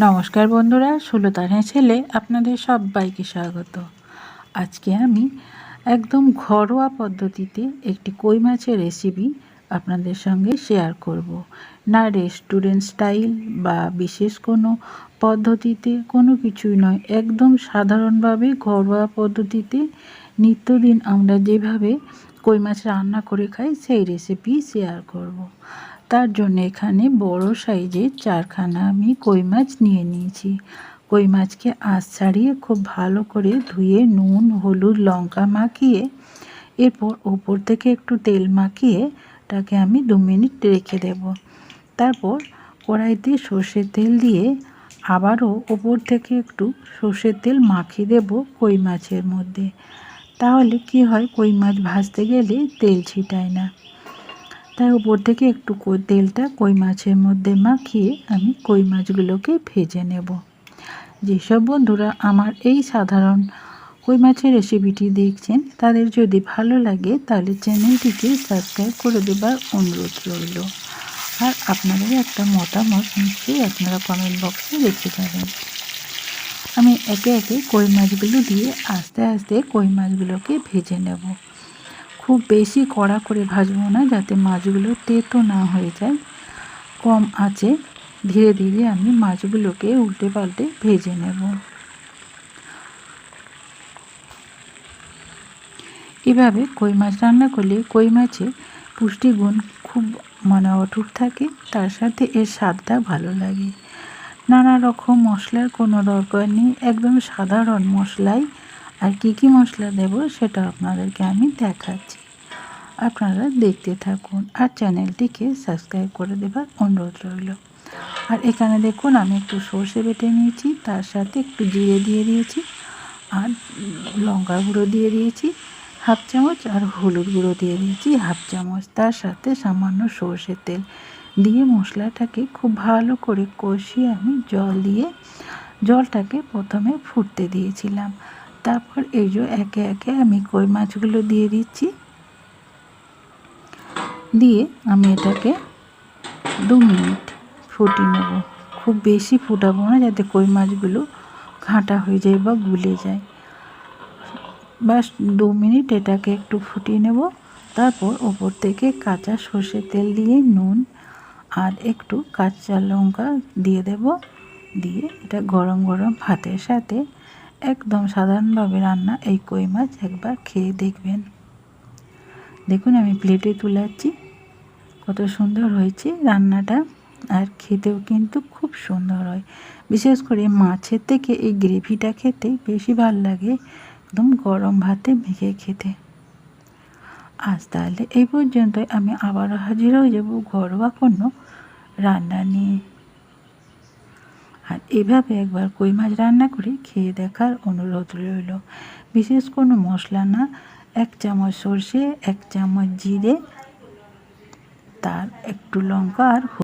নমস্কার বন্ধুরা, সুলতানের ছেলে আপনাদের সবাইকে স্বাগত। আজকে আমি একদম ঘরোয়া পদ্ধতিতে একটি কই মাছের রেসিপি আপনাদের সঙ্গে শেয়ার করব। না রেস্টুরেন্ট স্টাইল বা বিশেষ কোনো পদ্ধতিতে, কোনো কিছুই নয়, একদম সাধারণভাবে ঘরোয়া পদ্ধতিতে নিত্যদিন আমরা যেভাবে কই মাছ রান্না করে খাই সেই রেসিপি শেয়ার করব। তার জন্য এখানে বড় সাইজের 4খানা আমি কই মাছ নিয়ে নিয়েছি। কই মাছকে আঁশ ছাড়িয়ে খুব ভালো করে ধুয়ে নুন, হলুদ, লঙ্কা মাখিয়ে এরপর ওপর থেকে একটু তেল মাখিয়ে তাকে আমি 2 মিনিট রেখে দেব। তারপর কড়াইতে সর্ষের তেল দিয়ে আবারও ওপর থেকে একটু সর্ষের তেল মাখিয়ে দেব কই মাছের মধ্যে। তাহলে কি হয়, কই মাছ ভাজতে গেলে তেল ছিটায় না। তাই উপর থেকে একটু তেলটা কই মাছের মধ্যে মাখিয়ে আমি কই মাছগুলোকে ভেজে নেব। যেসব বন্ধুরা আমার এই সাধারণ কই মাছের রেসিপিটি দেখছেন তাদের যদি ভালো লাগে তাহলে চ্যানেলটিকে সাবস্ক্রাইব করে দেবার অনুরোধ রইল। আর আপনাদের একটা মতামত নিশ্চয়ই আপনারা কমেন্ট বক্সে রেখে যাবেন। আমি একে একে কই মাছগুলো দিয়ে আস্তে আস্তে কই মাছগুলোকে ভেজে নেব। খুব বেশি কড়া করে ভাজবো না, যাতে মাছগুলো তেতো না হয়ে যায়। কম আঁচে ধীরে ধীরে আমি মাছগুলোকে উল্টে পাল্টে ভেজে নেব। এভাবে কই মাছ রান্না করলে কই মাছের পুষ্টিগুণ খুব অটুট থাকে, তার সাথে এর স্বাদটা ভালো লাগে। নানা রকম মশলার কোনো দরকার নেই, একদম সাধারণ মশলাই। আর কি মশলা দেব সেটা আপনাদেরকে আমি দেখাচ্ছি, আপনারা দেখতে থাকুন আর চ্যানেলটিকে সাবস্ক্রাইব করে দেবার অনুরোধ রইল। আর এখানে দেখুন আমি একটু সর্ষে বেটে নিয়েছি, তার সাথে একটু জিরে দিয়ে দিয়েছি, আর লঙ্কা গুঁড়ো দিয়ে দিয়েছি 1/2 চামচ, আর হলুদ গুঁড়ো দিয়ে দিয়েছি 1/2 চামচ। তার সাথে সামান্য সর্ষের তেল দিয়ে মশলাটাকে খুব ভালো করে কষিয়ে আমি জলটাকে প্রথমে ফুটতে দিয়েছিলাম। তারপর এই যে একে একে আমি কই মাছগুলো দিয়ে দিচ্ছি, দিয়ে আমি এটাকে 2 মিনিট ফুটিয়ে নেব। খুব বেশি ফুটাবো না, যাতে কই মাছগুলো ঘাঁটা হয়ে যায় বা গুলে যায়। বাস 2 মিনিট এটাকে একটু ফুটিয়ে নেব। তারপর ওপর থেকে কাঁচা সর্ষের তেল দিয়ে নুন আর একটু কাঁচা লঙ্কা দিয়ে দেব। দিয়ে এটা গরম গরম ভাতের সাথে একদম সাধারণভাবে রান্না এই কই মাছ একবার খেয়ে দেখবেন। দেখুন আমি প্লেটে তুলাচ্ছি, কত সুন্দর হয়েছে রান্নাটা, আর খেতেও কিন্তু খুব সুন্দর হয়। বিশেষ করে মাছের থেকে এই গ্রেভিটা খেতে বেশি ভালো লাগে, একদম গরম ভাতে মেখে খেতে। আজ তাহলে এই পর্যন্তই, আমি আবারও হাজির হয়ে যাব ঘরোয়া কোনো রান্না নিয়ে। আর এভাবে একবার কই মাছ রান্না করে খেয়ে দেখার অনুরোধ রইল। বিশেষ কোনো মশলা না, 1 চামচ সর্ষে, 1 চামচ জিরে, তার একটু লঙ্কা আর